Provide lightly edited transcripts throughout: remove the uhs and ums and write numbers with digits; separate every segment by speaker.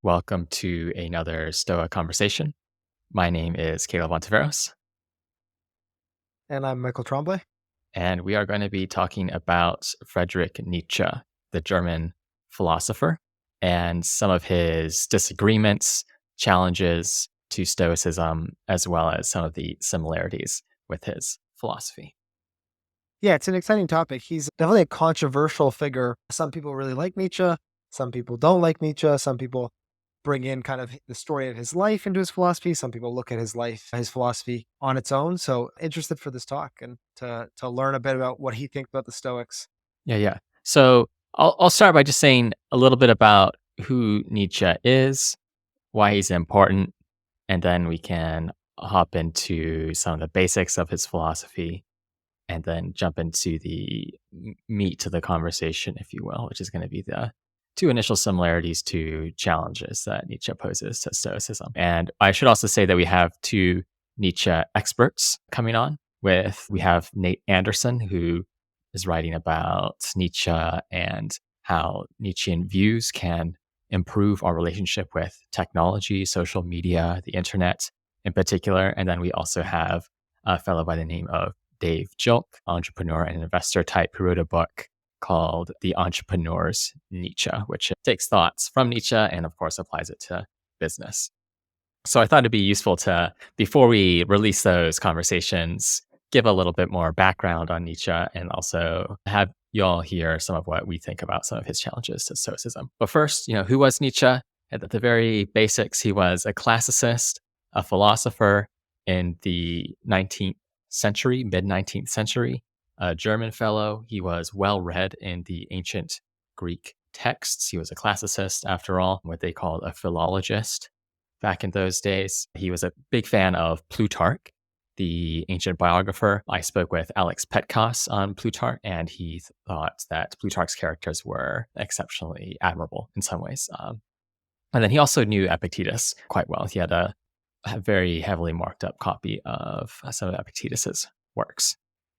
Speaker 1: Welcome to another Stoa conversation. My name is Caleb Ontiveros,
Speaker 2: And I'm Michael Tremblay.
Speaker 1: and we are going to be talking about Friedrich Nietzsche, the German philosopher, and some of his disagreements, challenges to Stoicism, as well as some of the similarities with his philosophy.
Speaker 2: Yeah, it's an exciting topic. He's definitely a controversial figure. Some people really like Nietzsche. Some people don't like Nietzsche. Some people bring in kind of the story of his life into his philosophy. Some people look at his philosophy on its own. So interested for this talk and to learn a bit about what he thinks about the Stoics.
Speaker 1: Yeah. So I'll start by just saying a little bit about who Nietzsche is, why he's important, and then we can hop into some of the basics of his philosophy and then jump into the meat of the conversation, if you will, which is going to be the two initial similarities to challenges that Nietzsche poses to Stoicism. And I should also say that we have two Nietzsche experts coming on we have Nate Anderson, who is writing about Nietzsche and how Nietzschean views can improve our relationship with technology, social media, the internet in particular. And then we also have a fellow by the name of Dave Jilk, entrepreneur and investor type, who wrote a book called The Entrepreneur's Nietzsche, which takes thoughts from Nietzsche and, of course, applies it to business. So I thought it'd be useful to, before we release those conversations, give a little bit more background on Nietzsche and also have you all hear some of what we think about some of his challenges to Stoicism. But first, who was Nietzsche? At the very basics, he was a classicist, a philosopher in the 19th century, mid 19th century, a German fellow. He was well read in the ancient Greek texts. He was a classicist, after all, what they called a philologist back in those days. He was a big fan of Plutarch, the ancient biographer. I spoke with Alex Petkas on Plutarch, and he thought that Plutarch's characters were exceptionally admirable in some ways. And then he also knew Epictetus quite well. He had a very heavily marked up copy of some of Epictetus's works.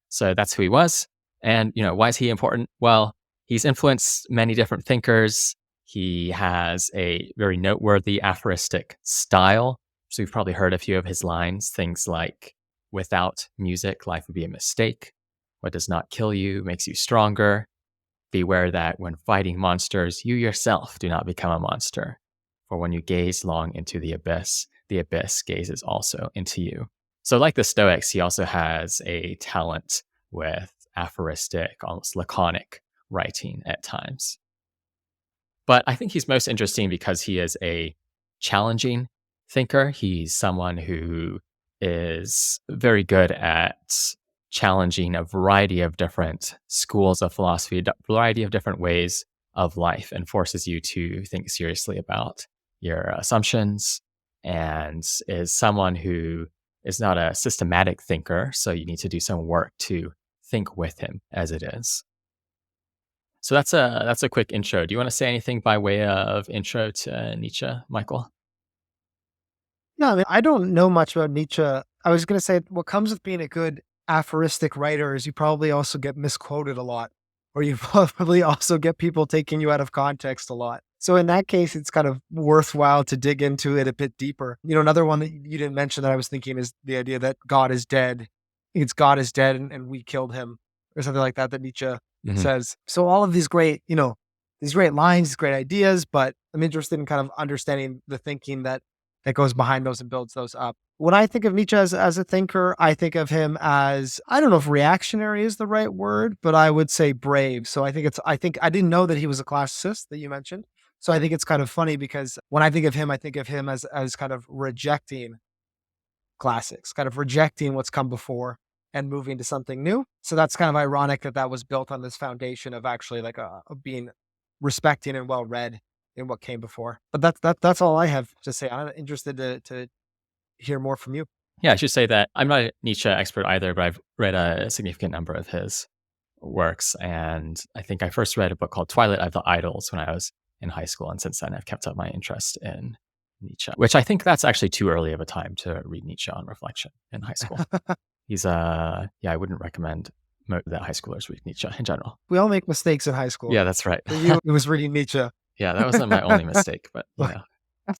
Speaker 1: So that's who he was. And, why is he important? Well, he's influenced many different thinkers. He has a very noteworthy aphoristic style. So you've probably heard a few of his lines, things like, without music, life would be a mistake. What does not kill you makes you stronger. Beware that when fighting monsters, you yourself do not become a monster. For when you gaze long into the abyss gazes also into you. So like the Stoics, he also has a talent with aphoristic, almost laconic writing at times. But I think he's most interesting because he is a challenging thinker. He's someone who is very good at challenging a variety of different schools of philosophy, a variety of different ways of life, and forces you to think seriously about your assumptions, and is someone who is not a systematic thinker. So you need to do some work to think with him as it is. So that's a quick intro. Do you want to say anything by way of intro to Nietzsche, Michael?
Speaker 2: No, I mean, I don't know much about Nietzsche. I was going to say what comes with being a good aphoristic writer is you probably also get misquoted a lot, or you probably also get people taking you out of context a lot. So in that case, it's kind of worthwhile to dig into it a bit deeper. Another one that you didn't mention that I was thinking is the idea that God is dead. It's God is dead and we killed him, or something like that Nietzsche says. So all of these great, these great lines, these great ideas, but I'm interested in kind of understanding the thinking that goes behind those and builds those up. When I think of Nietzsche as a thinker, I think of him as, I don't know if reactionary is the right word, but I would say brave. So I think I didn't know that he was a classicist that you mentioned. So I think it's kind of funny because when I think of him as kind of rejecting classics, kind of rejecting what's come before and moving to something new. So that's kind of ironic that was built on this foundation of actually like being respecting and well read in what came before. But that's all I have to say. I'm interested to hear more from you.
Speaker 1: Yeah, I should say that I'm not a Nietzsche expert either, but I've read a significant number of his works. And I think I first read a book called Twilight of the Idols when I was in high school. And since then, I've kept up my interest in Nietzsche, which I think that's actually too early of a time to read Nietzsche on reflection in high school. He's I wouldn't recommend that high schoolers read Nietzsche in general.
Speaker 2: We all make mistakes in high school.
Speaker 1: Yeah, that's right.
Speaker 2: For you, it was reading Nietzsche.
Speaker 1: Yeah, that wasn't my only mistake, but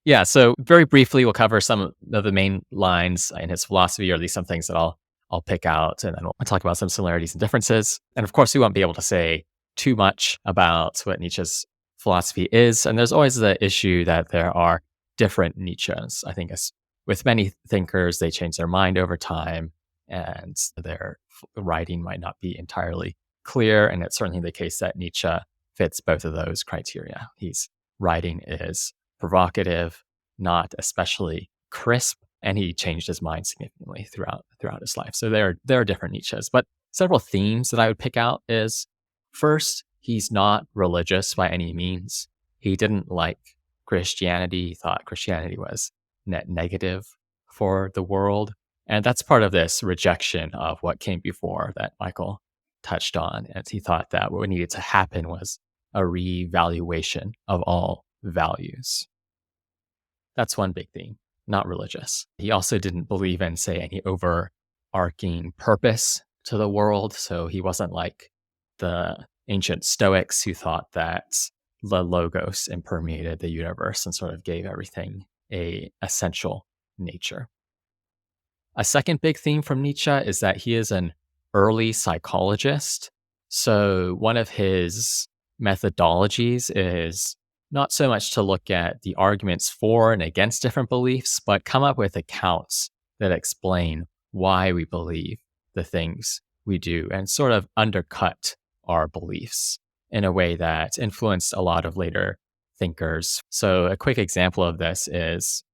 Speaker 1: Yeah, so very briefly, we'll cover some of the main lines in his philosophy, or at least some things that I'll pick out, and then we'll talk about some similarities and differences. And of course, we won't be able to say too much about what Nietzsche's philosophy is. And there's always the issue that there are different Nietzsches. I think as with many thinkers, they change their mind over time, and their writing might not be entirely clear. And it's certainly the case that Nietzsche fits both of those criteria. His writing is provocative, not especially crisp, and he changed his mind significantly throughout his life. So there are different Nietzsches, but several themes that I would pick out is first, he's not religious by any means. He didn't like Christianity. He thought Christianity was net negative for the world, and that's part of this rejection of what came before that Michael touched on. And he thought that what needed to happen was a revaluation of all values. That's one big theme, not religious. He also didn't believe in, say, any overarching purpose to the world. So he wasn't like the ancient Stoics who thought that the logos impermeated the universe and sort of gave everything a essential nature. A second big theme from Nietzsche is that he is an early psychologist. So one of his methodologies is not so much to look at the arguments for and against different beliefs, but come up with accounts that explain why we believe the things we do and sort of undercut our beliefs in a way that influenced a lot of later thinkers. So a quick example of this is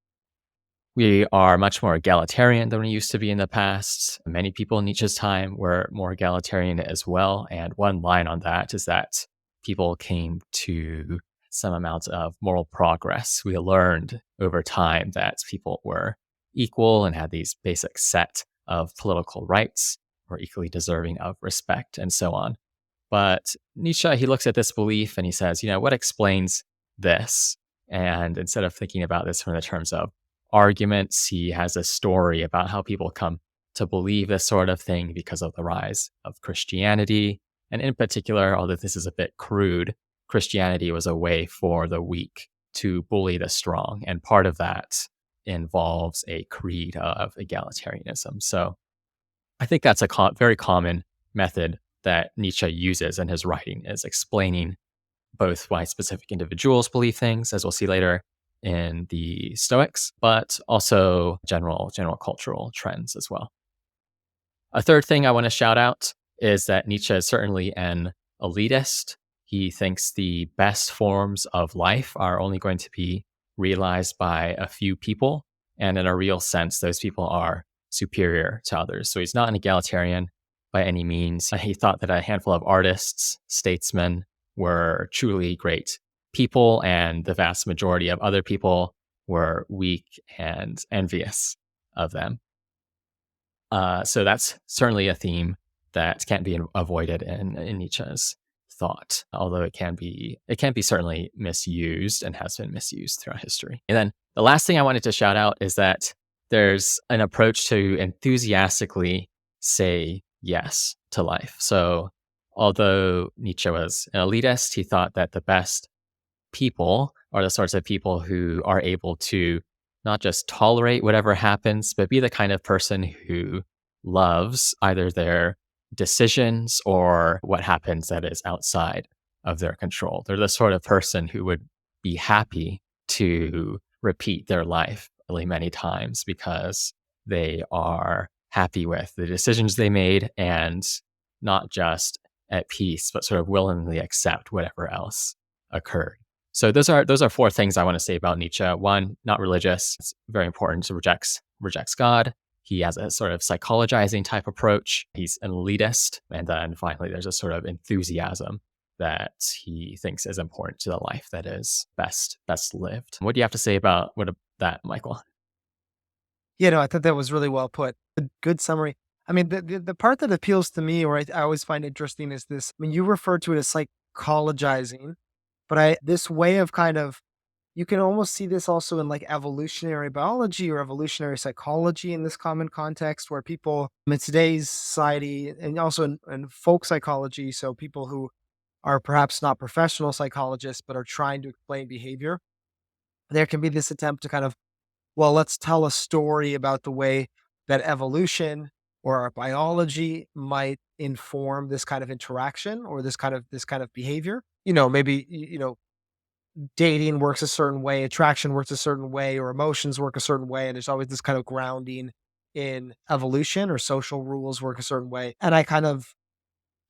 Speaker 1: we are much more egalitarian than we used to be in the past. Many people in Nietzsche's time were more egalitarian as well. And one line on that is that people came to some amount of moral progress. We learned over time that people were equal and had these basic set of political rights, were equally deserving of respect, and so on. But Nietzsche, he looks at this belief and he says, what explains this? And instead of thinking about this from the terms of arguments, he has a story about how people come to believe this sort of thing because of the rise of Christianity. And in particular, although this is a bit crude, Christianity was a way for the weak to bully the strong. And part of that involves a creed of egalitarianism. So I think that's a very common method that Nietzsche uses in his writing, is explaining both why specific individuals believe things, as we'll see later in the Stoics, but also general cultural trends as well. A third thing I want to shout out is that Nietzsche is certainly an elitist. He thinks the best forms of life are only going to be realized by a few people. And in a real sense, those people are superior to others. So he's not an egalitarian by any means. He thought that a handful of artists, statesmen were truly great people, and the vast majority of other people were weak and envious of them. So that's certainly a theme that can't be avoided in Nietzsche's thought, although it can be certainly misused and has been misused throughout history. And then the last thing I wanted to shout out is that there's an approach to enthusiastically say yes to life. So although Nietzsche was an elitist, he thought that the best people are the sorts of people who are able to not just tolerate whatever happens, but be the kind of person who loves either their decisions or what happens that is outside of their control. They're the sort of person who would be happy to repeat their life really many times because they are happy with the decisions they made and not just at peace, but sort of willingly accept whatever else occurred. So those are four things I want to say about Nietzsche. One, not religious. It's very important. So rejects God. He has a sort of psychologizing type approach. He's an elitist. And then finally, there's a sort of enthusiasm that he thinks is important to the life that is best lived. What do you have to say about that, Michael?
Speaker 2: Yeah, no, I thought that was really well put. A good summary. I mean, the part that appeals to me, or I always find interesting, is this. I mean, you refer to it as psychologizing, but this way of kind of, you can almost see this also in like evolutionary biology or evolutionary psychology in this common context, where people in today's society, and also in folk psychology, so people who are perhaps not professional psychologists, but are trying to explain behavior. there can be this attempt to kind of, well, let's tell a story about the way that evolution or our biology might inform this kind of interaction or this kind of behavior. Maybe dating works a certain way, attraction works a certain way, or emotions work a certain way, and there's always this kind of grounding in evolution or social rules work a certain way. And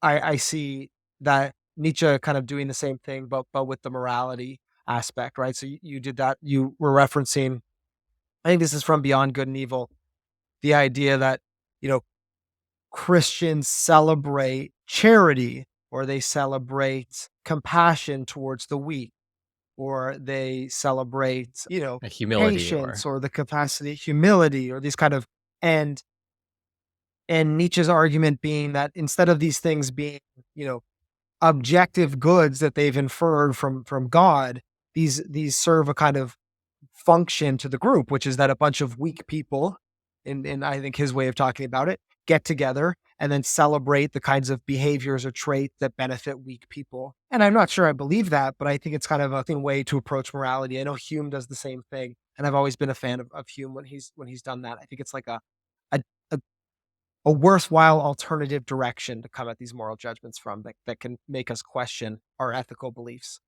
Speaker 2: I see that Nietzsche kind of doing the same thing, but with the morality aspect, right? So you did that. You were referencing, I think this is from Beyond Good and Evil, the idea that, you know, Christians celebrate charity or they celebrate compassion towards the weak or they celebrate,
Speaker 1: A humility
Speaker 2: patience
Speaker 1: or
Speaker 2: or the capacity, humility or these kind of, and Nietzsche's argument being that instead of these things being, you know, objective goods that they've inferred from God, these serve a kind of function to the group, which is that a bunch of weak people, in I think his way of talking about it, get together and then celebrate the kinds of behaviors or traits that benefit weak people. And I'm not sure I believe that, but I think it's kind of a thing way to approach morality. I know Hume does the same thing, and I've always been a fan of Hume when he's done that. I think it's like a a, a worthwhile alternative direction to come at these moral judgments from that can make us question our ethical beliefs.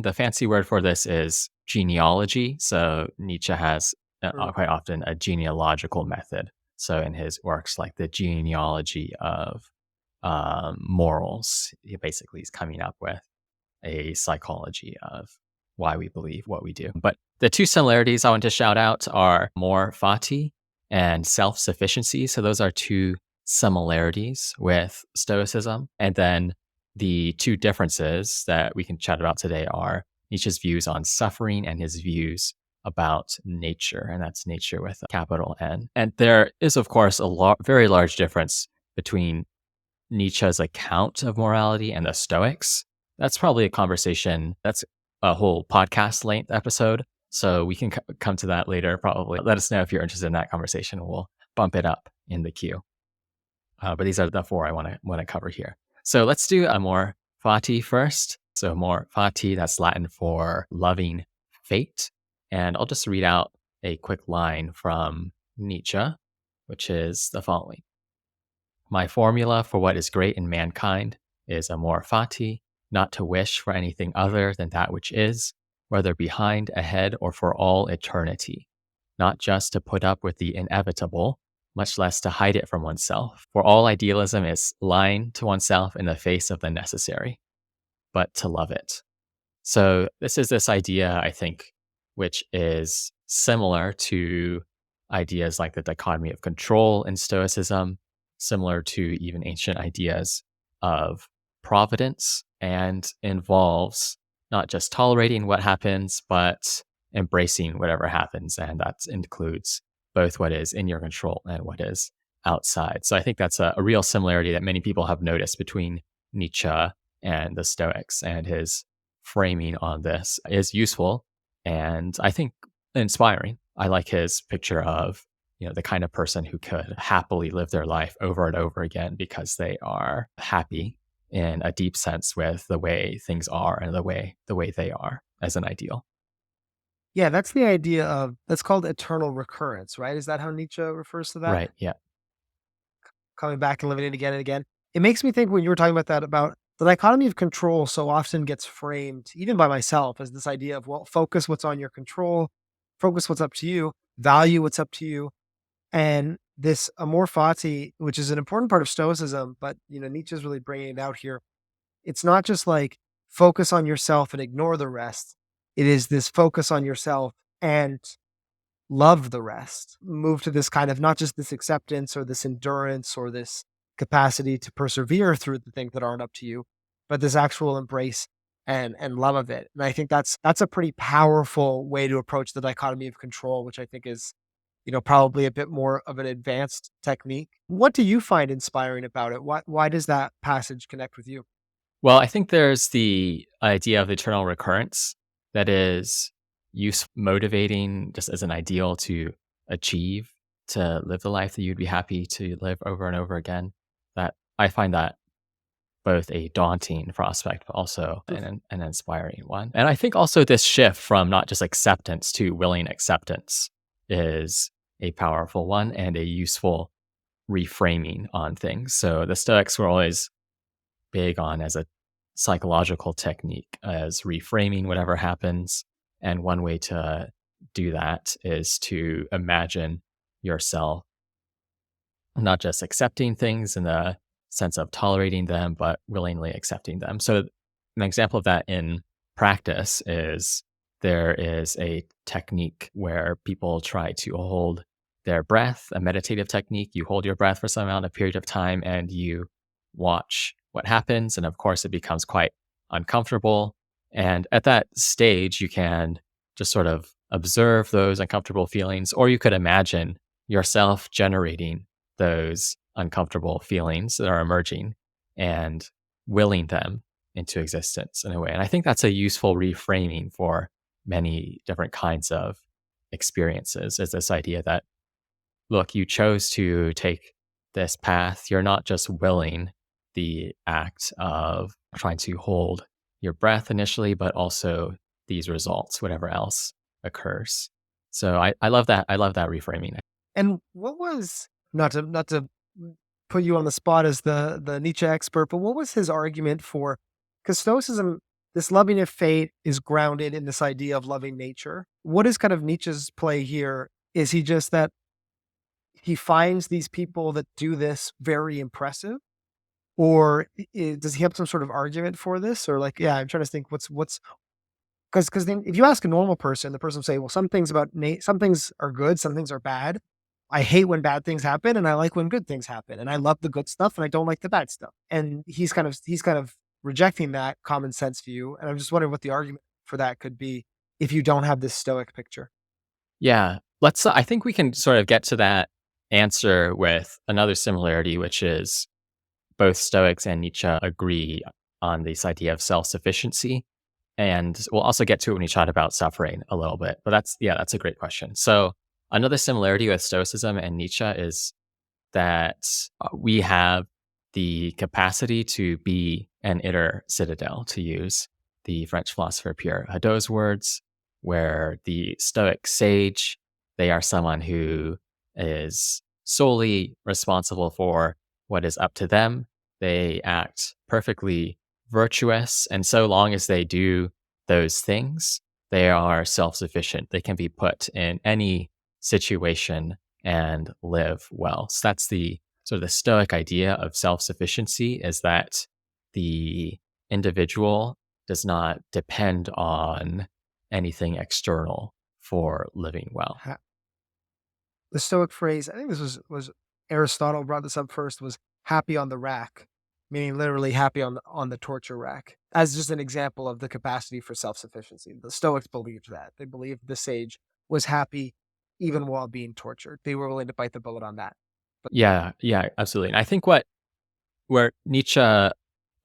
Speaker 1: the fancy word for this is genealogy. So Nietzsche has
Speaker 2: Mm,
Speaker 1: quite often a genealogical method. So in his works, like the genealogy of morals, he basically is coming up with a psychology of why we believe what we do. But the two similarities I want to shout out are more fati and self-sufficiency. So those are two similarities with Stoicism. And then the two differences that we can chat about today are Nietzsche's views on suffering and his views about nature, and that's nature with a capital N. And there is, of course, a very large difference between Nietzsche's account of morality and the Stoics. That's probably a conversation. That's a whole podcast length episode. So we can come to that later, probably. Let us know if you're interested in that conversation. We'll bump it up in the queue. But these are the four I want to cover here. So let's do amor fati first. So amor fati, that's Latin for loving fate. And I'll just read out a quick line from Nietzsche, which is the following. My formula for what is great in mankind is amor fati, not to wish for anything other than that which is, whether behind, ahead, or for all eternity, not just to put up with the inevitable, much less to hide it from oneself. For all idealism is lying to oneself in the face of the necessary, but to love it. So this is this idea, I think, which is similar to ideas like the dichotomy of control in Stoicism, similar to even ancient ideas of providence, and involves not just tolerating what happens, but embracing whatever happens. And that includes both what is in your control and what is outside. So I think that's a real similarity that many people have noticed between Nietzsche and the Stoics, and his framing on this is useful and I think inspiring. I like his picture of, the kind of person who could happily live their life over and over again because they are happy in a deep sense with the way things are and the way they are as an ideal.
Speaker 2: yeah, that's the idea of that's called eternal recurrence, right? Is that how Nietzsche refers to that?
Speaker 1: Right. Yeah.
Speaker 2: Coming back and living it again and again. It makes me think when you were talking about that, about the dichotomy of control so often gets framed, even by myself, as this idea of, well, focus what's on your control, focus what's up to you, value what's up to you. And this amor fati, which is an important part of Stoicism, but Nietzsche's really bringing it out here. It's not just like focus on yourself and ignore the rest. It is this focus on yourself and love the rest. Move to this kind of not just this acceptance or this endurance or this capacity to persevere through the things that aren't up to you, but this actual embrace and love of it. And I think that's a pretty powerful way to approach the dichotomy of control, which I think is, probably a bit more of an advanced technique. What do you find inspiring about it? Why does that passage connect with you?
Speaker 1: Well, I think there's the idea of eternal recurrence that is motivating just as an ideal to achieve, to live the life that you'd be happy to live over and over again. That I find that both a daunting prospect, but also an inspiring one. And I think also this shift from not just acceptance to willing acceptance is a powerful one and a useful reframing on things. So the Stoics were always big on as a psychological technique as reframing whatever happens. And one way to do that is to imagine yourself not just accepting things in the sense of tolerating them, but willingly accepting them. So, an example of that in practice is there is a technique where people try to hold their breath, a meditative technique. You hold your breath for some amount of period of time and you watch what happens. And of course, it becomes quite uncomfortable. And at that stage, you can just sort of observe those uncomfortable feelings, or you could imagine yourself generating those uncomfortable feelings that are emerging and willing them into existence in a way. And I think that's a useful reframing for many different kinds of experiences, is this idea that, look, you chose to take this path. You're not just willing the act of trying to hold your breath initially, but also these results, whatever else occurs. So I love that. I love that reframing.
Speaker 2: And what was, not to put you on the spot as the Nietzsche expert, but what was his argument for, because Stoicism, this loving of fate is grounded in this idea of loving nature. What is kind of Nietzsche's play here? Is he just that he finds these people that do this very impressive? Or does he have some sort of argument for this? Or like, yeah, I'm trying to think what's because then if you ask a normal person, the person will say, well, some things about some things are good, some things are bad. I hate when bad things happen, and I like when good things happen, and I love the good stuff, and I don't like the bad stuff. And he's kind of rejecting that common sense view. And I'm just wondering what the argument for that could be if you don't have this Stoic picture.
Speaker 1: Yeah. I think we can sort of get to that answer with another similarity, which is both Stoics and Nietzsche agree on this idea of self-sufficiency. And we'll also get to it when we chat about suffering a little bit. But that's a great question. So another similarity with Stoicism and Nietzsche is that we have the capacity to be an inner citadel, to use the French philosopher Pierre Hadot's words, where the Stoic sage, they are someone who is solely responsible for what is up to them. They act perfectly virtuous. And so long as they do those things, they are self sufficient. They can be put in any situation and live well. So that's the sort of the Stoic idea of self sufficiency, is that the individual does not depend on anything external for living well.
Speaker 2: The Stoic phrase, I think this was Aristotle brought this up first, was happy on the rack, meaning literally happy on the torture rack, as just an example of the capacity for self-sufficiency. The Stoics believed that. They believed the sage was happy even while being tortured. They were willing to bite the bullet on that. But
Speaker 1: Yeah, absolutely. And I think where Nietzsche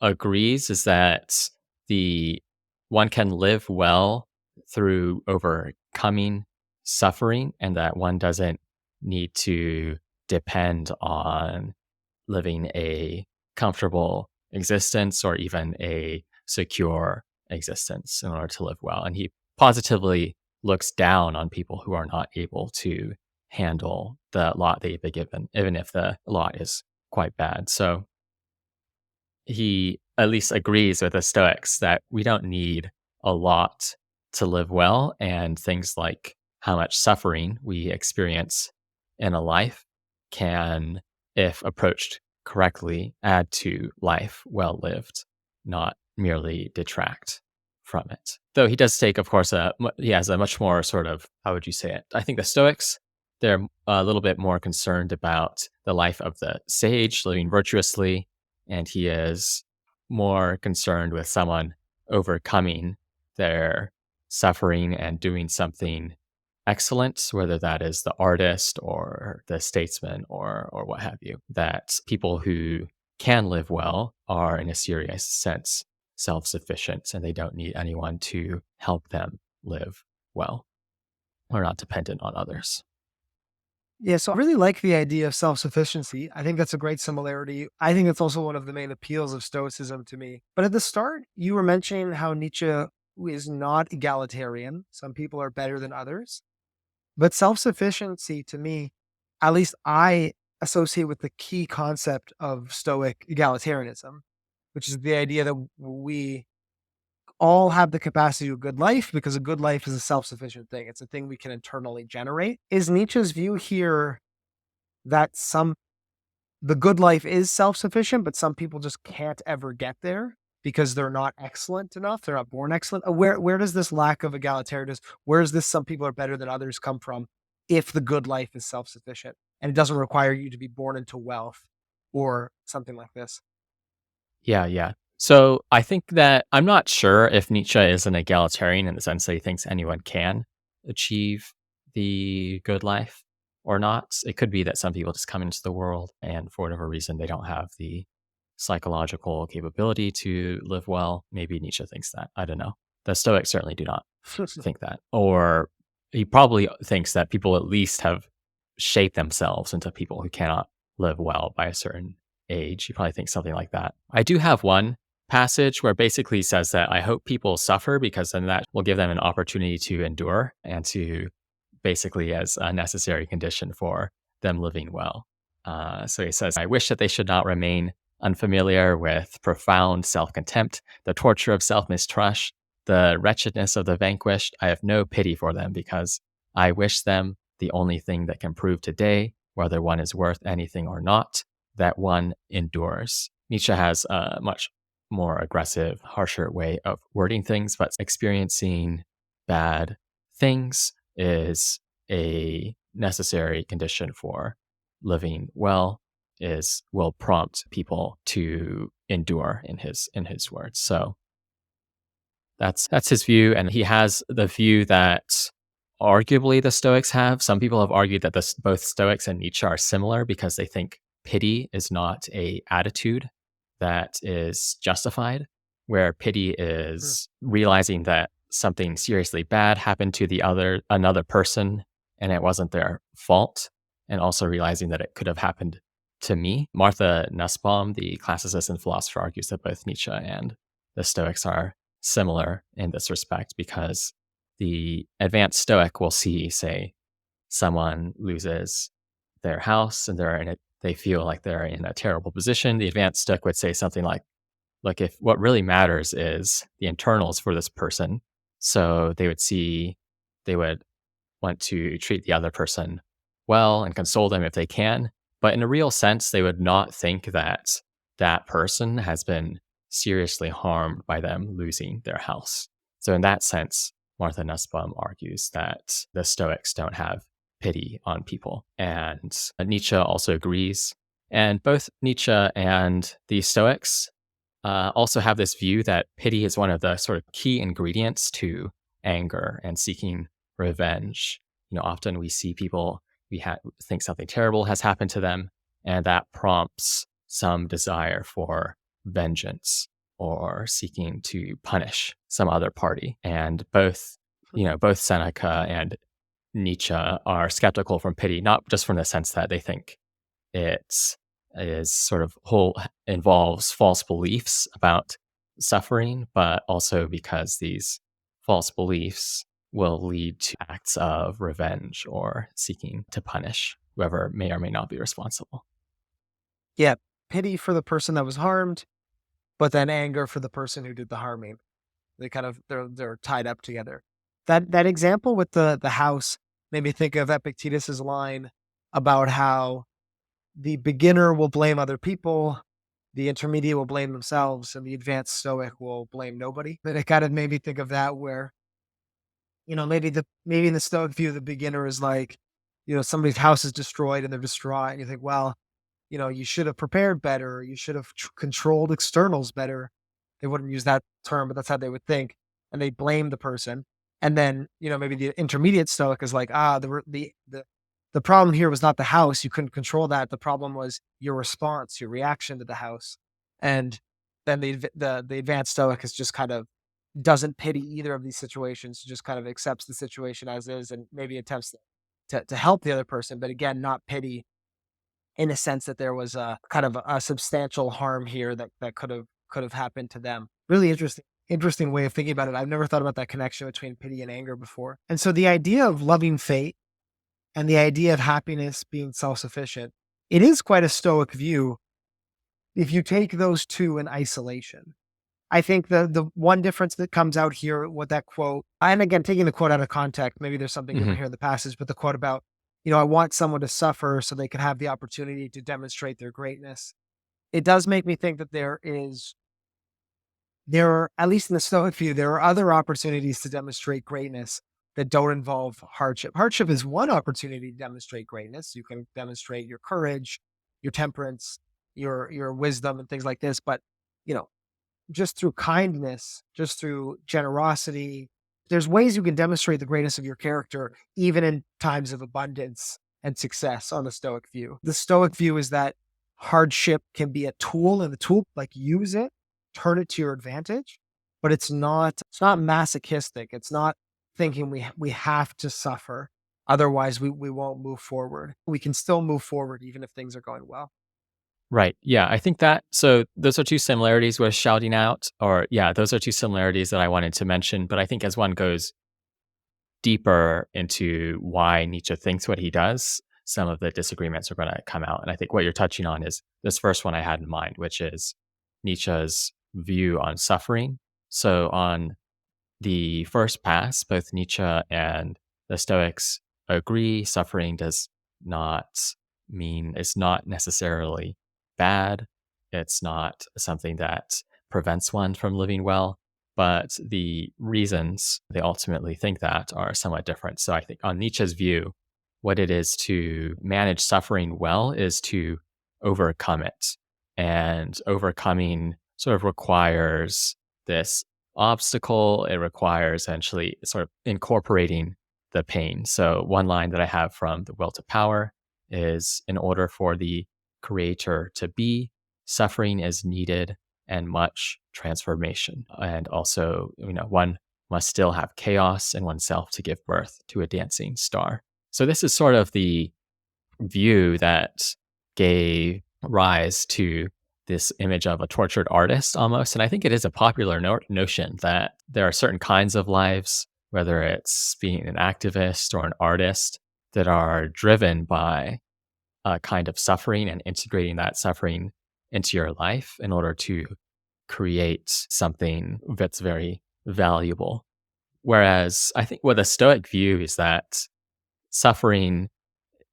Speaker 1: agrees is that the one can live well through overcoming suffering, and that one doesn't need to depend on living a comfortable existence or even a secure existence in order to live well. And he positively looks down on people who are not able to handle the lot they've been given, even if the lot is quite bad. So he at least agrees with the Stoics that we don't need a lot to live well, and things like how much suffering we experience in a life can, if approached correctly, add to life well lived, not merely detract from it. Though he does take, of course, he has a much more sort of, how would you say it? I think the Stoics, they're a little bit more concerned about the life of the sage living virtuously, and he is more concerned with someone overcoming their suffering and doing something excellent, whether that is the artist or the statesman or what have you. That people who can live well are, in a serious sense, self-sufficient, and they don't need anyone to help them live well, or not dependent on others.
Speaker 2: Yeah, so I really like the idea of self-sufficiency. I think that's a great similarity. I think it's also one of the main appeals of Stoicism to me. But at the start, you were mentioning how Nietzsche is not egalitarian. Some people are better than others. But self-sufficiency to me, at least I associate with the key concept of Stoic egalitarianism, which is the idea that we all have the capacity to a good life because a good life is a self-sufficient thing. It's a thing we can internally generate. Is Nietzsche's view here that the good life is self-sufficient, but some people just can't ever get there because they're not excellent enough. They're not born excellent. Where does this lack of egalitarianism, where does this some people are better than others come from if the good life is self-sufficient and it doesn't require you to be born into wealth or something like this?
Speaker 1: Yeah, yeah. So I think that I'm not sure if Nietzsche is an egalitarian in the sense that he thinks anyone can achieve the good life or not. It could be that some people just come into the world and for whatever reason they don't have the psychological capability to live well. Maybe Nietzsche thinks that. I don't know. The Stoics certainly do not think that. Or he probably thinks that people at least have shaped themselves into people who cannot live well by a certain age. He probably thinks something like that. I do have one passage where basically says that I hope people suffer because then that will give them an opportunity to endure and to basically as a necessary condition for them living well. So he says, I wish that they should not remain unfamiliar with profound self contempt, the torture of self mistrust, the wretchedness of the vanquished. I have no pity for them because I wish them the only thing that can prove today whether one is worth anything or not, that one endures. Nietzsche has a much more aggressive, harsher way of wording things, but experiencing bad things is a necessary condition for living well is will prompt people to endure in his words. So that's his view, and he has the view that arguably the Stoics have. Some people have argued that both Stoics and Nietzsche are similar because they think pity is not a attitude that is justified, where pity
Speaker 2: Hmm.
Speaker 1: is realizing that something seriously bad happened to another person and it wasn't their fault, and also realizing that it could have happened to me. Martha Nussbaum, the classicist and philosopher, argues that both Nietzsche and the Stoics are similar in this respect because the advanced Stoic will see, say, someone loses their house and they feel like they're in a terrible position. The advanced Stoic would say something like if what really matters is the internals for this person. So they would want to treat the other person well and console them if they can. But in a real sense, they would not think that that person has been seriously harmed by them losing their house. So, in that sense, Martha Nussbaum argues that the Stoics don't have pity on people. And Nietzsche also agrees. And both Nietzsche and the Stoics also have this view that pity is one of the sort of key ingredients to anger and seeking revenge. Often we see people, think something terrible has happened to them, and that prompts some desire for vengeance or seeking to punish some other party. And both Seneca and Nietzsche are skeptical from pity, not just from the sense that they think it is sort of whole involves false beliefs about suffering, but also because these false beliefs will lead to acts of revenge or seeking to punish whoever may or may not be responsible.
Speaker 2: Yeah, pity for the person that was harmed, but then anger for the person who did the harming. They're tied up together. That example with the house made me think of Epictetus's line about how the beginner will blame other people, the intermediate will blame themselves, and the advanced stoic will blame nobody. And it kind of made me think of that where, maybe in the stoic view, the beginner is like, somebody's house is destroyed and they're distraught, and you think, well, you should have prepared better, you should have controlled externals better. They wouldn't use that term, but that's how they would think, and they blame the person. And then, maybe the intermediate stoic is like, the problem here was not the house, you couldn't control that. The problem was your response, your reaction to the house. And then the advanced stoic is just kind of doesn't pity either of these situations, just kind of accepts the situation as is and maybe attempts to help the other person, but again, not pity in a sense that there was a kind of a substantial harm here that could have happened to them. Really interesting way of thinking about it. I've never thought about that connection between pity and anger before. And so the idea of loving fate and the idea of happiness being self-sufficient, it is quite a Stoic view if you take those two in isolation. I think the one difference that comes out here with that quote, and again, taking the quote out of context, maybe there's something
Speaker 1: Hmm.
Speaker 2: different here in the passage, but the quote about, I want someone to suffer so they can have the opportunity to demonstrate their greatness. It does make me think that there are, at least in the Stoic view, there are other opportunities to demonstrate greatness that don't involve hardship. Hardship is one opportunity to demonstrate greatness. You can demonstrate your courage, your temperance, your wisdom and things like this. But, you know, just through kindness, just through generosity, there's ways you can demonstrate the greatness of your character, even in times of abundance and success on the Stoic view. The Stoic view is that hardship can be a tool, and the tool, like, use it, turn it to your advantage, but it's not masochistic. It's not thinking we have to suffer. Otherwise we won't move forward. We can still move forward even if things are going well.
Speaker 1: Right. Yeah. I think that, so those are two similarities with shouting out, or yeah, those are two similarities that I wanted to mention. But I think as one goes deeper into why Nietzsche thinks what he does, some of the disagreements are going to come out. And I think what you're touching on is this first one I had in mind, which is Nietzsche's view on suffering. So, on the first pass, both Nietzsche and the Stoics agree suffering does not mean, it's not necessarily bad. It's not something that prevents one from living well. But the reasons they ultimately think that are somewhat different. So I think on Nietzsche's view, what it is to manage suffering well is to overcome it. And overcoming sort of requires this obstacle. It requires essentially sort of incorporating the pain. So, one line that I have from The Will to Power is, in order for the creator to be, suffering is needed and much transformation. And also, one must still have chaos in oneself to give birth to a dancing star. So, this is sort of the view that gave rise to this image of a tortured artist almost. And I think it is a popular notion that there are certain kinds of lives, whether it's being an activist or an artist, that are driven by a kind of suffering and integrating that suffering into your life in order to create something that's very valuable. Whereas I think what a Stoic view is that suffering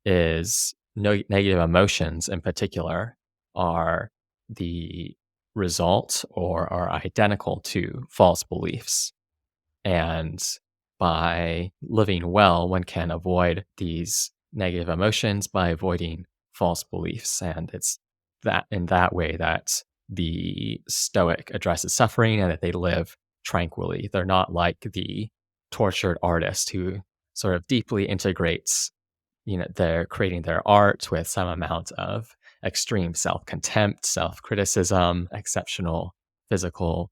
Speaker 1: is, no, negative emotions in particular are the result or are identical to false beliefs. And by living well, one can avoid these negative emotions by avoiding false beliefs. And it's that in that way that the Stoic addresses suffering and that they live tranquilly. They're not like the tortured artist who sort of deeply integrates, they're creating their art with some amount of extreme self-contempt, self-criticism, exceptional physical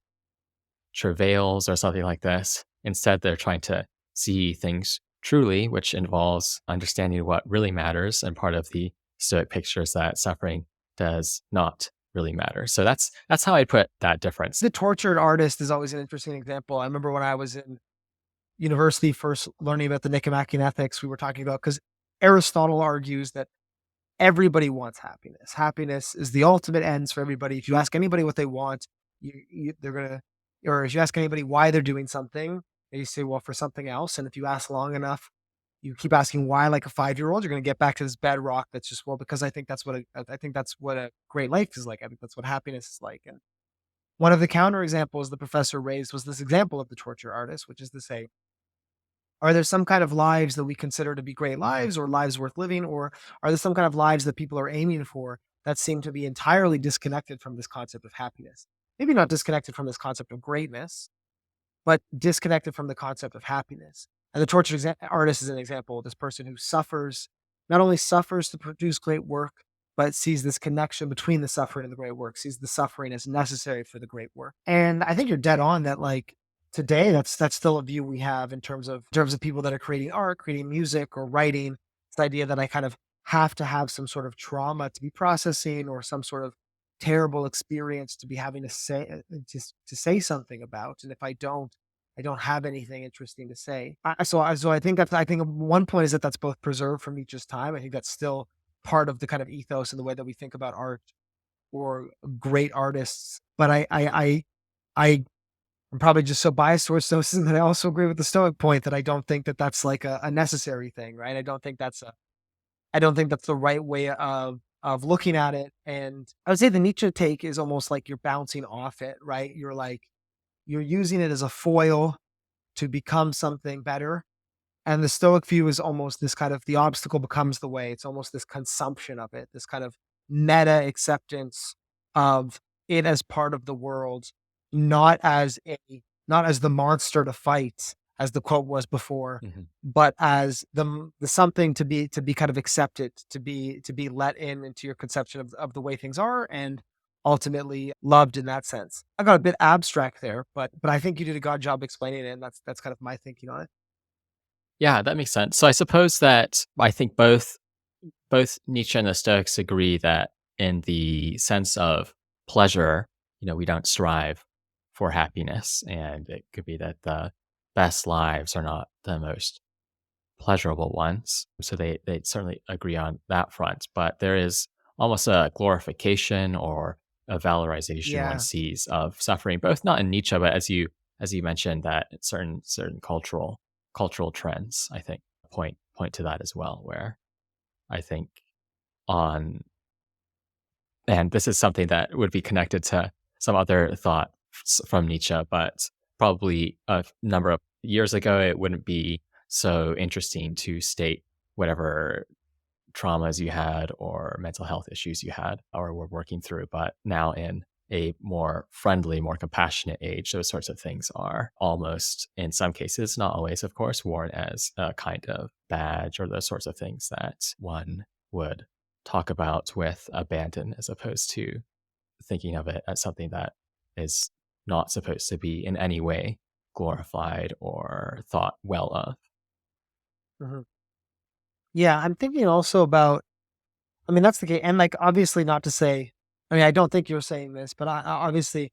Speaker 1: travails, or something like this. Instead, they're trying to see things truly, which involves understanding what really matters. And part of the Stoic picture is that suffering does not really matter. So that's how I put that difference.
Speaker 2: The tortured artist is always an interesting example. I remember when I was in university first learning about the Nicomachean Ethics, we were talking about, because Aristotle argues that everybody wants happiness. Happiness is the ultimate ends for everybody. If you ask anybody what they want, they're gonna, or if you ask anybody why they're doing something, they say, well, for something else. And if you ask long enough, you keep asking why, like a 5-year-old, you're going to get back to this bedrock that's just, well, because I think that's what a great life is like. I think that's what happiness is like. And one of the counter examples the professor raised was this example of the torture artist, which is to say, are there some kind of lives that we consider to be great lives or lives worth living? Or are there some kind of lives that people are aiming for that seem to be entirely disconnected from this concept of happiness? Maybe not disconnected from this concept of greatness, but disconnected from the concept of happiness. And the tortured artist is an example of this person who not only suffers to produce great work, but sees this connection between the suffering and the great work, sees the suffering as necessary for the great work. And I think you're dead on that, like, today, that's still a view we have in terms of people that are creating art, creating music or writing. This idea that I kind of have to have some sort of trauma to be processing or some sort of terrible experience to be having to say just to say something about. And if I don't have anything interesting to say. So I think I think one point is that that's both preserved from Nietzsche's time. I think that's still part of the kind of ethos and the way that we think about art or great artists. But I I'm probably just so biased towards Stoicism that I also agree with the Stoic point that I don't think that that's like a necessary thing, right? I don't think that's the right way of looking at it. And I would say the Nietzsche take is almost like you're bouncing off it, right? You're like you're using it as a foil to become something better. And the Stoic view is almost this kind of the obstacle becomes the way. It's almost this consumption of it, this kind of meta acceptance of it as part of the world, not as a not as the monster to fight, as the quote was before,
Speaker 1: Mhm.
Speaker 2: but as the something to be kind of accepted, to be let in into your conception of the way things are and ultimately loved in that sense. I got a bit abstract there, but I think you did a good job explaining it, and that's kind of my thinking on it.
Speaker 1: Yeah, that makes sense. So I suppose that I think both Nietzsche and the Stoics agree that in the sense of pleasure, we don't strive for happiness, and it could be that the best lives are not the most pleasurable ones. So they certainly agree on that front, but there is almost a glorification or a valorization one
Speaker 2: Yeah.
Speaker 1: sees of suffering, both not in Nietzsche, but as you mentioned, that certain cultural trends, I think, point to that as well, where I think on and this is something that would be connected to some other thought from Nietzsche, but probably a number of years ago, it wouldn't be so interesting to state whatever traumas you had or mental health issues you had or were working through. But now, in a more friendly, more compassionate age, those sorts of things are almost, in some cases, not always, of course, worn as a kind of badge or those sorts of things that one would talk about with abandon as opposed to thinking of it as something that is not supposed to be in any way glorified or thought well of.
Speaker 2: Mhm. Yeah, I'm thinking also about I mean, that's the case, and, like, obviously not to say I mean, I don't think you're saying this, but I obviously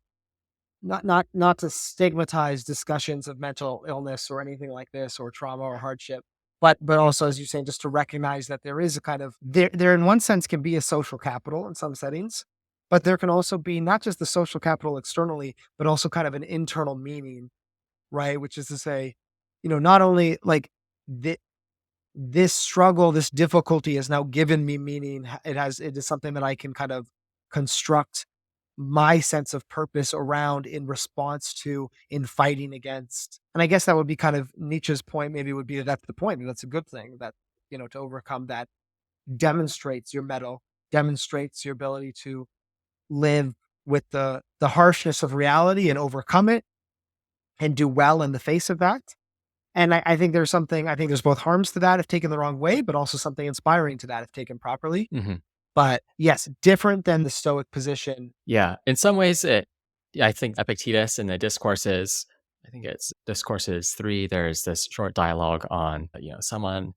Speaker 2: not to stigmatize discussions of mental illness or anything like this or trauma or hardship, but also, as you're saying, just to recognize that there is a kind of there in one sense can be a social capital in some settings, but there can also be not just the social capital externally, but also kind of an internal meaning, right? Which is to say, not only like thi this struggle, this difficulty has now given me meaning. It is something that I can kind of construct my sense of purpose around in response to, in fighting against. And I guess that would be kind of Nietzsche's point, maybe would be that that's the point. And that's a good thing that, to overcome that demonstrates your mettle, demonstrates your ability to live with the harshness of reality and overcome it and do well in the face of that. And I think there's both harms to that if taken the wrong way, but also something inspiring to that if taken properly.
Speaker 1: Mhm.
Speaker 2: But yes, different than the Stoic position.
Speaker 1: Yeah, in some ways, I think Epictetus in the discourses, I think it's discourses 3, there's this short dialogue on, someone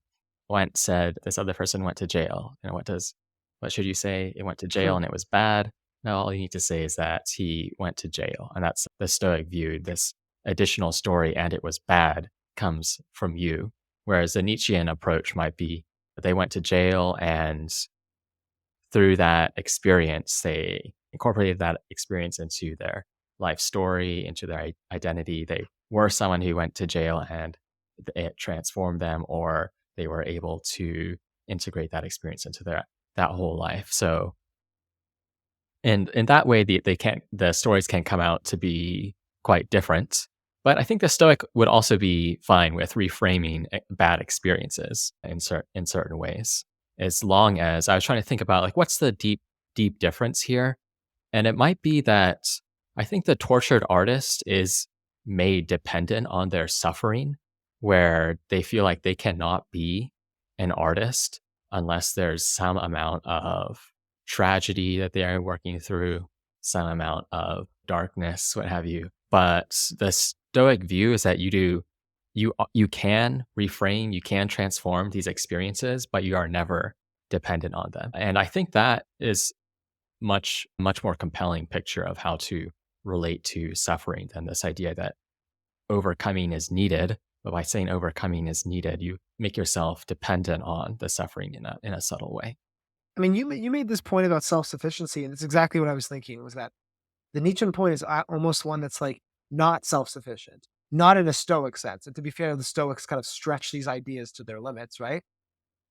Speaker 1: once said this other person went to jail. What should you say? It went to jail and it was bad. No, all you need to say is that he went to jail. And that's the Stoic view. This additional story, and it was bad, comes from you. Whereas the Nietzschean approach might be they went to jail, and through that experience, they incorporated that experience into their life story, into their identity. They were someone who went to jail and it transformed them, or they were able to integrate that experience into that whole life. So, and in that way, the stories can come out to be quite different. But I think the Stoic would also be fine with reframing bad experiences in certain ways, as long as I was trying to think about like what's the deep difference here, and it might be that I think the tortured artist is made dependent on their suffering, where they feel like they cannot be an artist unless there's some amount of tragedy that they are working through, some amount of darkness, what have you. But the Stoic view is that you do you can reframe, you can transform these experiences, but you are never dependent on them. And I think that is much more compelling picture of how to relate to suffering than this idea that overcoming is needed. But by saying overcoming is needed, you make yourself dependent on the suffering in a subtle way.
Speaker 2: I mean, you made this point about self-sufficiency, and it's exactly what I was thinking, was that the Nietzschean point is almost one that's like not self-sufficient, not in a Stoic sense. And to be fair, the Stoics kind of stretch these ideas to their limits, right?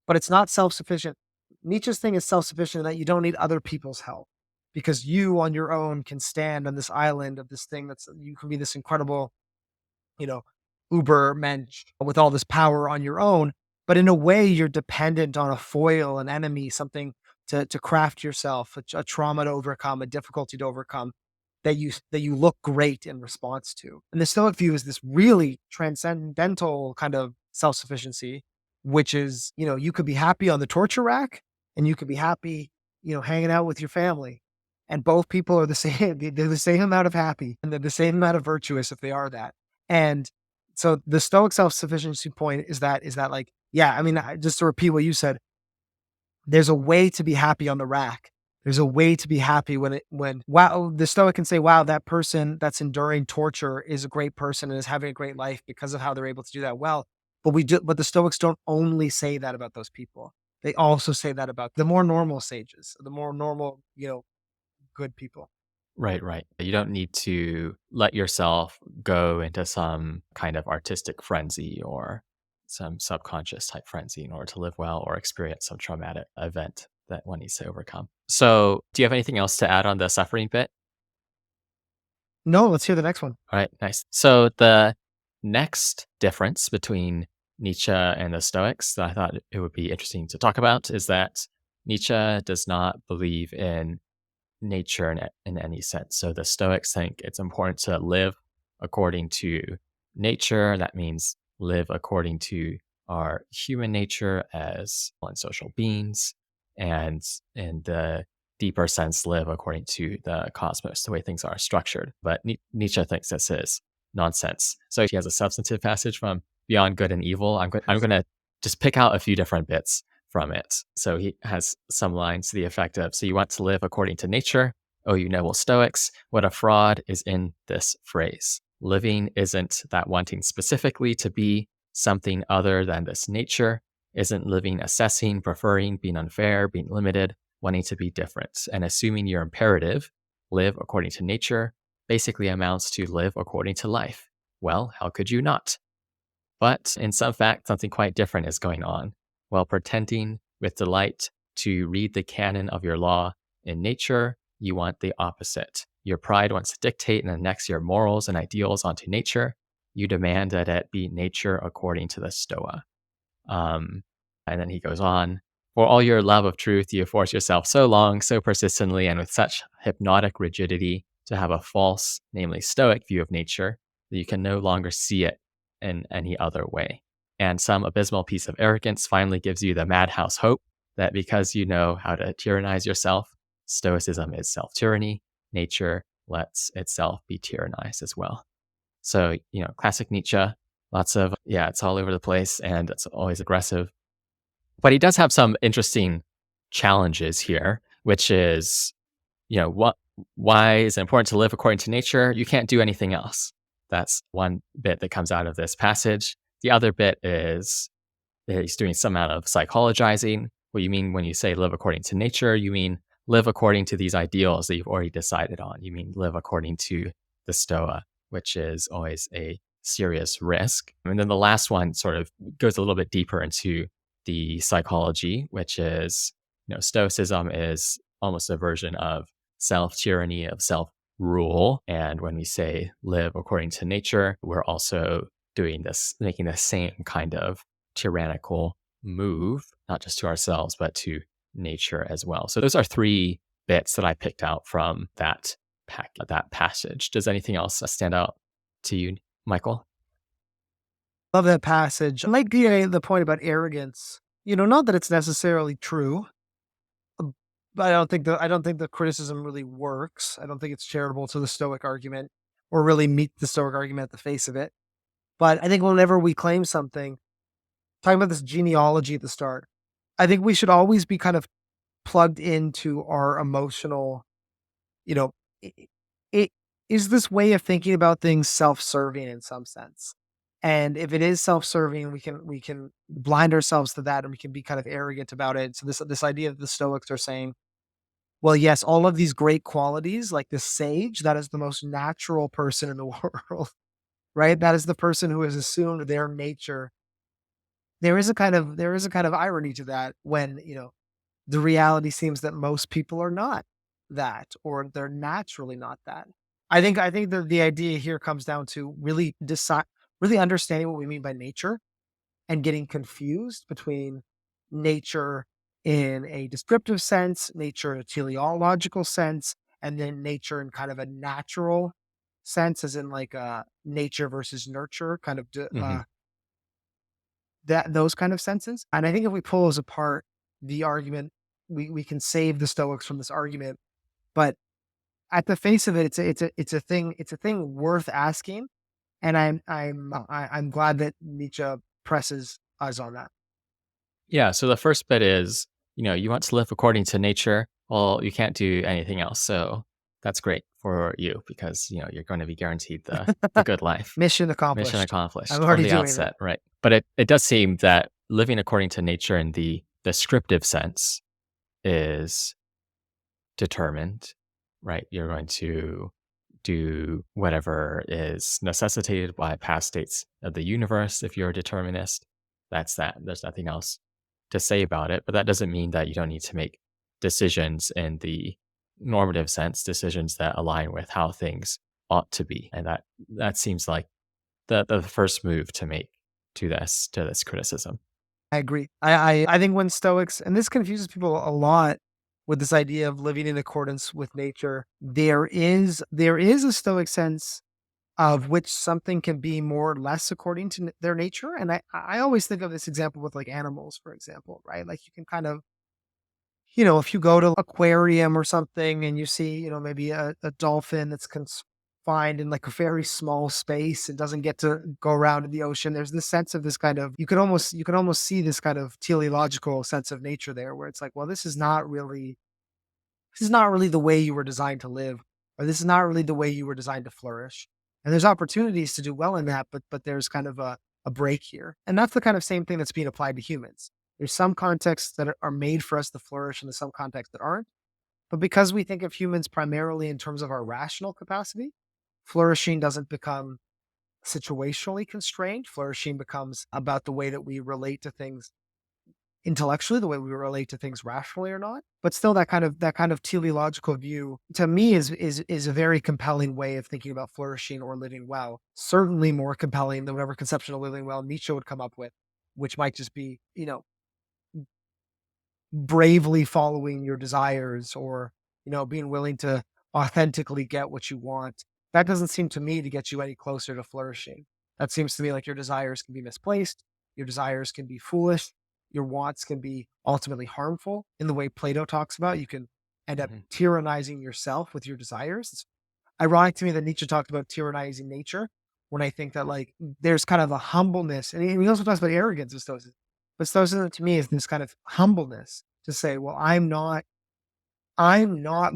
Speaker 2: But it's not self-sufficient. Nietzsche's thing is self-sufficient in that you don't need other people's help because you on your own can stand on this island of this thing that's you can be this incredible, you know, uber mensch with all this power on your own. But in a way, you're dependent on a foil, an enemy, something to craft yourself, a trauma to overcome, a difficulty to overcome that you look great in response to. And the Stoic view is this really transcendental kind of self-sufficiency, which is, you could be happy on the torture rack and you could be happy, hanging out with your family. And both people are the same, they're the same amount of happy and they're the same amount of virtuous if they are that. And so the Stoic self-sufficiency point is that like, yeah, I mean, just to repeat what you said, there's a way to be happy on the rack. There's a way to be happy when wow, the Stoic can say, wow, that person that's enduring torture is a great person and is having a great life because of how they're able to do that well. But the Stoics don't only say that about those people. They also say that about the more normal sages, the more normal, good people.
Speaker 1: Right, right. You don't need to let yourself go into some kind of artistic frenzy or some subconscious type frenzy in order to live well or experience some traumatic event that one needs to overcome. So, do you have anything else to add on the suffering bit?
Speaker 2: No, let's hear the next one.
Speaker 1: All right, nice. So, the next difference between Nietzsche and the Stoics that I thought it would be interesting to talk about is that Nietzsche does not believe in nature in any sense. So the Stoics think it's important to live according to nature. That means live according to our human nature as social beings, and in the deeper sense, live according to the cosmos, the way things are structured. But Nietzsche thinks this is nonsense. So he has a substantive passage from Beyond Good and Evil. I'm going to just pick out a few different bits from it. So he has some lines to the effect of, so you want to live according to nature? Oh, you noble Stoics, what a fraud is in this phrase. Living isn't that wanting specifically to be something other than this nature. Isn't living assessing, preferring, being unfair, being limited, wanting to be different. And assuming your imperative, live according to nature, basically amounts to live according to life. Well, how could you not? But in some fact, something quite different is going on. While pretending with delight to read the canon of your law in nature, you want the opposite. Your pride wants to dictate and annex your morals and ideals onto nature. You demand that it be nature according to the Stoa. And then he goes on, for all your love of truth, you force yourself so long, so persistently, and with such hypnotic rigidity to have a false, namely Stoic view of nature, that you can no longer see it in any other way. And some abysmal piece of arrogance finally gives you the madhouse hope that because you know how to tyrannize yourself, Stoicism is self-tyranny, nature lets itself be tyrannized as well. So, classic Nietzsche, lots of, it's all over the place and it's always aggressive. But he does have some interesting challenges here, which is, why is it important to live according to nature? You can't do anything else. That's one bit that comes out of this passage. The other bit is that he's doing some amount of psychologizing. What you mean when you say live according to nature, you mean live according to these ideals that you've already decided on. You mean live according to the Stoa, which is always a serious risk. And then the last one sort of goes a little bit deeper into the psychology, which is, Stoicism is almost a version of self-tyranny, of self-rule. And when we say live according to nature, we're also doing this, making the same kind of tyrannical move, not just to ourselves, but to nature as well. So those are three bits that I picked out from that passage. Does anything else stand out to you, Michael?
Speaker 2: Love that passage. I like the point about arrogance. Not that it's necessarily true, but I don't think the criticism really works. I don't think it's charitable to the Stoic argument or really meet the Stoic argument at the face of it. But I think whenever we claim something, talking about this genealogy at the start, I think we should always be kind of plugged into our emotional, you know, I it is this way of thinking about things self-serving in some sense? And if it is self-serving, we can blind ourselves to that and we can be kind of arrogant about it. So this idea that the Stoics are saying, well, yes, all of these great qualities, like this sage, that is the most natural person in the world, right? That is the person who has assumed their nature. There is a kind of irony to that when, the reality seems that most people are not that, or they're naturally not that. I think that the idea here comes down to really understanding what we mean by nature and getting confused between nature in a descriptive sense, nature in a teleological sense, and then nature in kind of a natural sense, as in like nature versus nurture, kind of
Speaker 1: Hmm.
Speaker 2: that those kind of senses. And I think if we pull those apart, the argument we can save the Stoics from this argument. But at the face of it, it's a thing worth asking, and I'm glad that Nietzsche presses us on that.
Speaker 1: Yeah. So the first bit is, you want to live according to nature. Well, you can't do anything else. So that's great for you because, you're going to be guaranteed the good life.
Speaker 2: Mission
Speaker 1: Mission
Speaker 2: accomplished. I'm
Speaker 1: accomplished from
Speaker 2: already
Speaker 1: the
Speaker 2: doing it.
Speaker 1: outset, right? But it does seem that living according to nature in the descriptive sense is determined, right? You're going to do whatever is necessitated by past states of the universe. If you're a determinist, that's that. There's nothing else to say about it. But that doesn't mean that you don't need to make decisions in the normative sense, decisions that align with how things ought to be. And that seems like the first move to make to this criticism.
Speaker 2: I agree. I think when Stoics, and this confuses people a lot with this idea of living in accordance with nature, there is a Stoic sense of which something can be more or less according to their nature. And I always think of this example with like animals, for example, right? Like you can kind of, if you go to aquarium or something and you see, maybe a dolphin that's confined in like a very small space and doesn't get to go around in the ocean. There's this sense of this kind of, you can almost see this kind of teleological sense of nature there where it's like, well, this is not really the way you were designed to live, or this is not really the way you were designed to flourish. And there's opportunities to do well in that, but there's kind of a break here. And that's the kind of same thing that's being applied to humans. There's some contexts that are made for us to flourish, and there's some contexts that aren't. But because we think of humans primarily in terms of our rational capacity, flourishing doesn't become situationally constrained. Flourishing becomes about the way that we relate to things intellectually, the way we relate to things rationally or not. But still that kind of teleological view to me is a very compelling way of thinking about flourishing or living well. Certainly more compelling than whatever conception of living well Nietzsche would come up with, which might just be, bravely following your desires or, being willing to authentically get what you want. That doesn't seem to me to get you any closer to flourishing. That seems to me like your desires can be misplaced, your desires can be foolish, your wants can be ultimately harmful in the way Plato talks about. You can end up
Speaker 1: Hmm.
Speaker 2: tyrannizing yourself with your desires. It's ironic to me that Nietzsche talked about tyrannizing nature when I think that like there's kind of a humbleness, and he also talks about arrogance of Stoicism. But Stoicism to me is this kind of humbleness to say, well, I'm not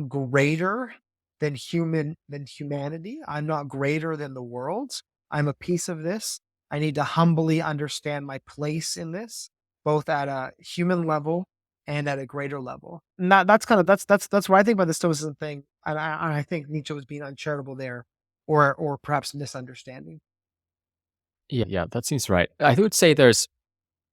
Speaker 2: greater than humanity. I'm not greater than the world. I'm a piece of this. I need to humbly understand my place in this, both at a human level and at a greater level. And that's kind of that's what I think about the Stoicism thing. And I think Nietzsche was being uncharitable there, or perhaps misunderstanding.
Speaker 1: Yeah, yeah, that seems right. I would say there's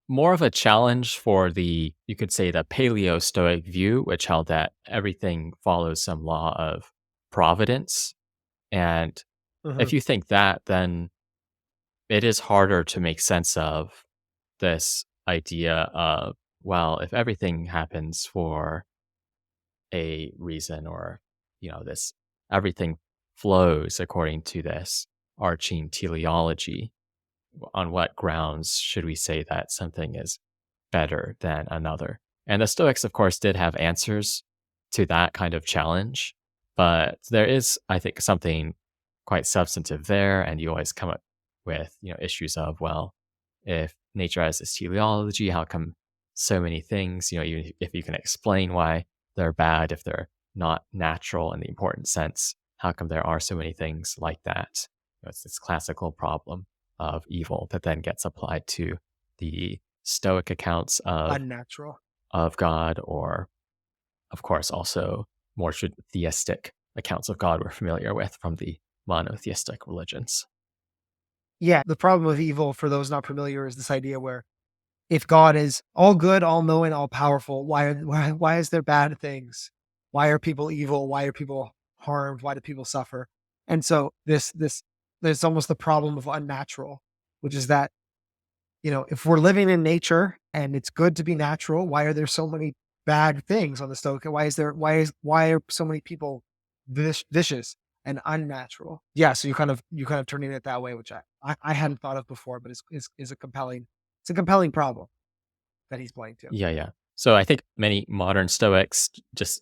Speaker 1: more of a challenge for you could say, the Paleo Stoic view, which held that everything follows some law of providence. And
Speaker 2: Mhm.
Speaker 1: if you think that, then it is harder to make sense of this idea of, well, if everything happens for a reason, or, this everything flows according to this arching teleology, on what grounds should we say that something is better than another? And the Stoics, of course, did have answers to that kind of challenge, but there is, I think, something quite substantive there, and you always come up with, issues of, well, if nature has this teleology, how come so many things, even if you can explain why they're bad, if they're not natural in the important sense, how come there are so many things like that? It's this classical problem of evil that then gets applied to the Stoic accounts
Speaker 2: Unnatural.
Speaker 1: of God, or of course also more theistic accounts of God we're familiar with from the monotheistic religions.
Speaker 2: Yeah, the problem with evil, for those not familiar, is this idea where if God is all good, all knowing, all powerful, why is there bad things? Why are people evil? Why are people harmed? Why do people suffer? And so this there's almost the problem of unnatural, which is that, if we're living in nature and it's good to be natural, why are there so many bad things on the Stoic? Why are so many people vicious and unnatural? Yeah, so you kind of turning it that way, which I hadn't thought of before, but is a compelling problem that he's playing to.
Speaker 1: Yeah, yeah. So I think many modern Stoics just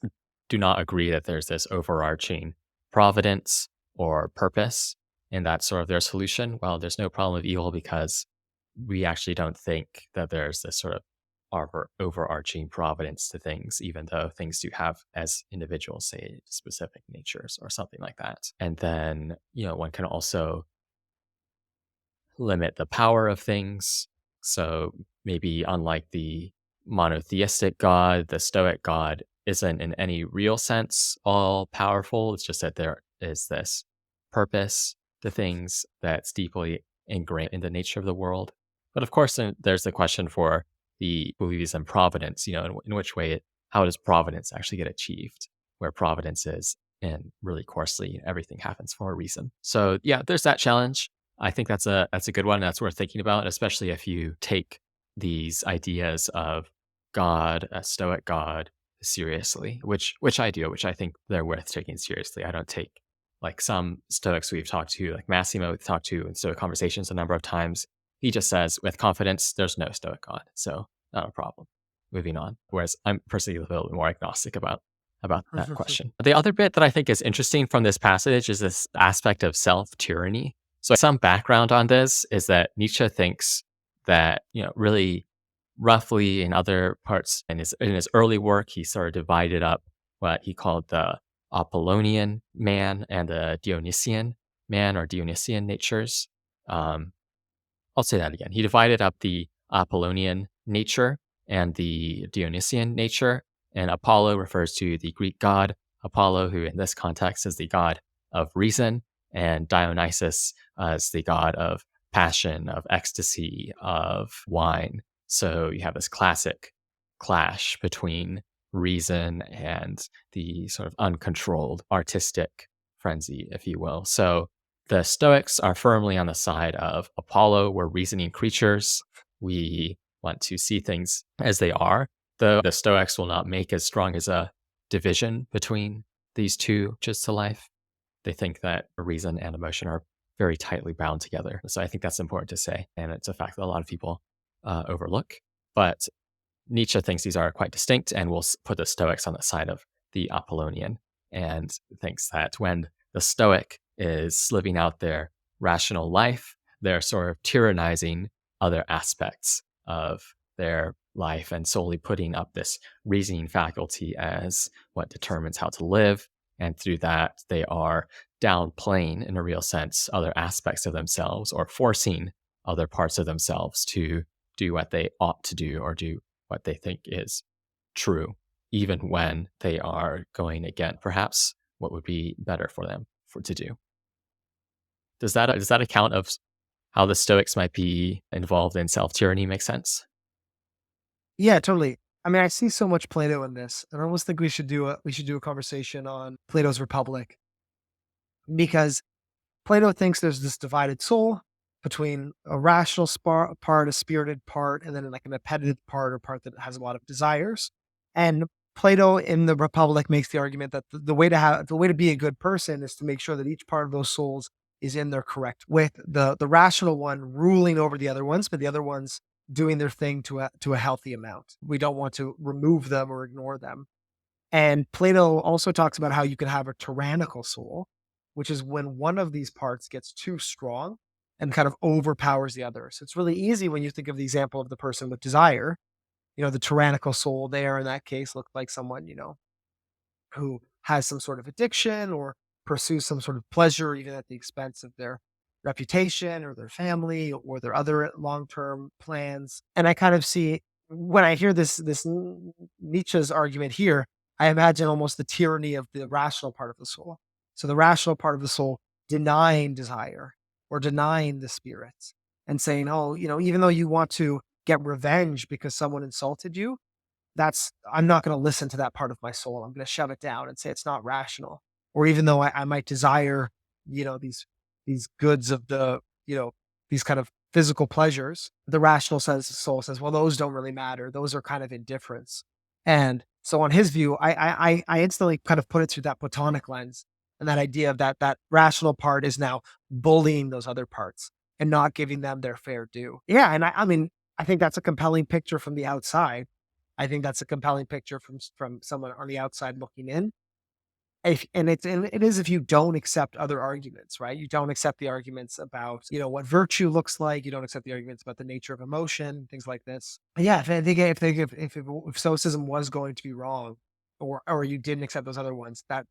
Speaker 1: do not agree that there's this overarching providence or purpose, and that's sort of their solution. Well, there's no problem with evil because we actually don't think that there's this sort of overarching providence to things, even though things do have, as individuals, say, specific natures or something like that. And then, one can also limit the power of things. So maybe unlike the monotheistic God, the Stoic God isn't in any real sense all powerful. It's just that there is this purpose to things that's deeply ingrained in the nature of the world. But of course, then there's the question for the believes in providence, in which way, how does providence actually get achieved? Where providence is, and really coarsely, everything happens for a reason. So yeah, there's that challenge. I think that's a good one. That's worth thinking about, especially if you take these ideas of God, a Stoic God, seriously, which I do, which I think they're worth taking seriously. I don't take like some Stoics we've talked to, like Massimo, we've talked to in Stoic conversations a number of times. He just says with confidence, there's no Stoic God, so not a problem. Moving on. Whereas I'm personally a little bit more agnostic about that question. The other bit that I think is interesting from this passage is this aspect of self-tyranny. So some background on this is that Nietzsche thinks that, really roughly in other parts in his early work, he sort of divided up what he called the Apollonian man and the Dionysian man or Dionysian natures. Um, I'll say that again. He divided up the Apollonian nature and the Dionysian nature. And Apollo refers to the Greek god Apollo, who in this context is the god of reason, and Dionysus as the god of passion, of ecstasy, of wine. So you have this classic clash between reason and the sort of uncontrolled artistic frenzy, if you will. So the Stoics are firmly on the side of Apollo. We're reasoning creatures. We want to see things as they are, though the Stoics will not make as strong as a division between these two just to life. They think that reason and emotion are very tightly bound together. So I think that's important to say. And it's a fact that a lot of people overlook. But Nietzsche thinks these are quite distinct and will put the Stoics on the side of the Apollonian, and thinks that when the Stoic is living out their rational life, they're sort of tyrannizing other aspects of their life and solely putting up this reasoning faculty as what determines how to live. And through that, they are downplaying, in a real sense, other aspects of themselves or forcing other parts of themselves to do what they ought to do or do what they think is true, even when they are going against perhaps what would be better for them to do. Does that account of how the Stoics might be involved in self-tyranny make sense?
Speaker 2: Yeah, totally. I mean, I see so much Plato in this, and I almost think we should do a conversation on Plato's Republic, because Plato thinks there's this divided soul between a rational part, a spirited part, and then like an appetitive part or part that has a lot of desires. And Plato in the Republic makes the argument that the way to be a good person is to make sure that each part of those souls is in their correct, with the rational one ruling over the other ones, but the other ones doing their thing to a healthy amount. We don't want to remove them or ignore them. And Plato also talks about how you can have a tyrannical soul, which is when one of these parts gets too strong and kind of overpowers the other. So it's really easy when you think of the example of the person with desire, the tyrannical soul there in that case looked like someone, who has some sort of addiction or pursues some sort of pleasure, even at the expense of their reputation or their family or their other long-term plans. And I kind of see when I hear Nietzsche's argument here, I imagine almost the tyranny of the rational part of the soul. So the rational part of the soul denying desire or denying the spirits and saying, oh, even though you want to get revenge because someone insulted you, I'm not going to listen to that part of my soul. I'm going to shove it down and say it's not rational. Or even though I might desire, these goods of these kind of physical pleasures, the rational soul says, well, those don't really matter. Those are kind of indifference. And so on his view, I instantly kind of put it through that Platonic lens, and that idea of that rational part is now bullying those other parts and not giving them their fair due. Yeah. And I mean, I think that's a compelling picture from the outside. I think that's a compelling picture from someone on the outside looking in. It is if you don't accept other arguments, right? You don't accept the arguments about, what virtue looks like. You don't accept the arguments about the nature of emotion, things like this. But yeah, if Stoicism was going to be wrong, or you didn't accept those other ones, that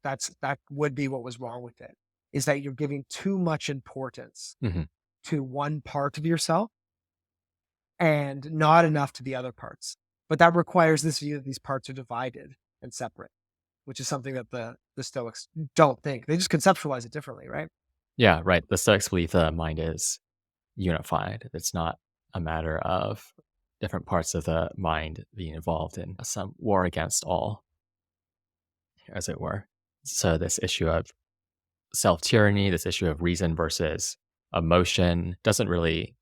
Speaker 2: would be what was wrong with it. Is that you're giving too much importance
Speaker 1: Mhm.
Speaker 2: to one part of yourself and not enough to the other parts. But that requires this view that these parts are divided and separate, which is something that the Stoics don't think. They just conceptualize it differently, right?
Speaker 1: Yeah, right. The Stoics believe the mind is unified. It's not a matter of different parts of the mind being involved in some war against all, as it were. So, this issue of self tyranny, this issue of reason versus emotion doesn't really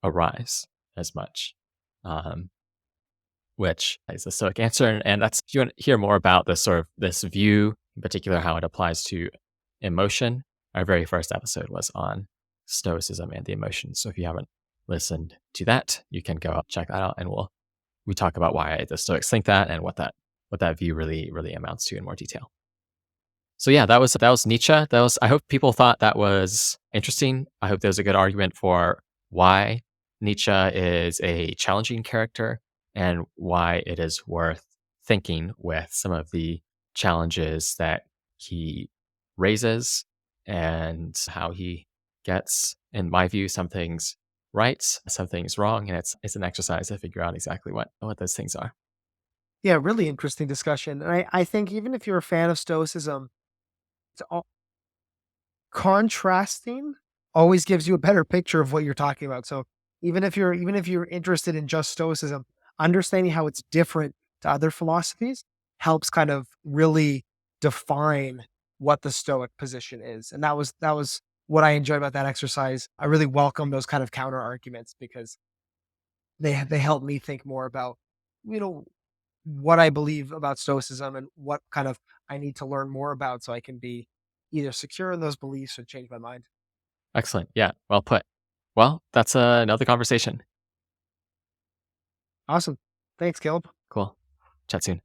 Speaker 1: arise as much, um, which is the Stoic answer. And that's, if you want to hear more about this sort of this view, in particular, how it applies to emotion, our very first episode was on Stoicism and the emotions. So if you haven't listened to that, you can go check that out, and we talk about why the Stoics think that and what that view really amounts to in more detail. So yeah, that was Nietzsche. I hope people thought that was interesting. I hope there's a good argument for why Nietzsche is a challenging character and why it is worth thinking with some of the challenges that he raises and how he gets, in my view, some things right, some things wrong, and it's an exercise to figure out exactly what those things are.
Speaker 2: Yeah, really interesting discussion. And I think even if you're a fan of Stoicism, it's contrasting always gives you a better picture of what you're talking about. So even if you're interested in just Stoicism, understanding how it's different to other philosophies helps kind of really define what the Stoic position is. And that was what I enjoyed about that exercise. I really welcome those kind of counter arguments because they help me think more about, you know, what I believe about Stoicism and what kind of I need to learn more about so I can be either secure in those beliefs or change my mind.
Speaker 1: Excellent. Yeah, well put. Well, that's another conversation.
Speaker 2: Awesome. Thanks, Caleb.
Speaker 1: Cool. Chat soon.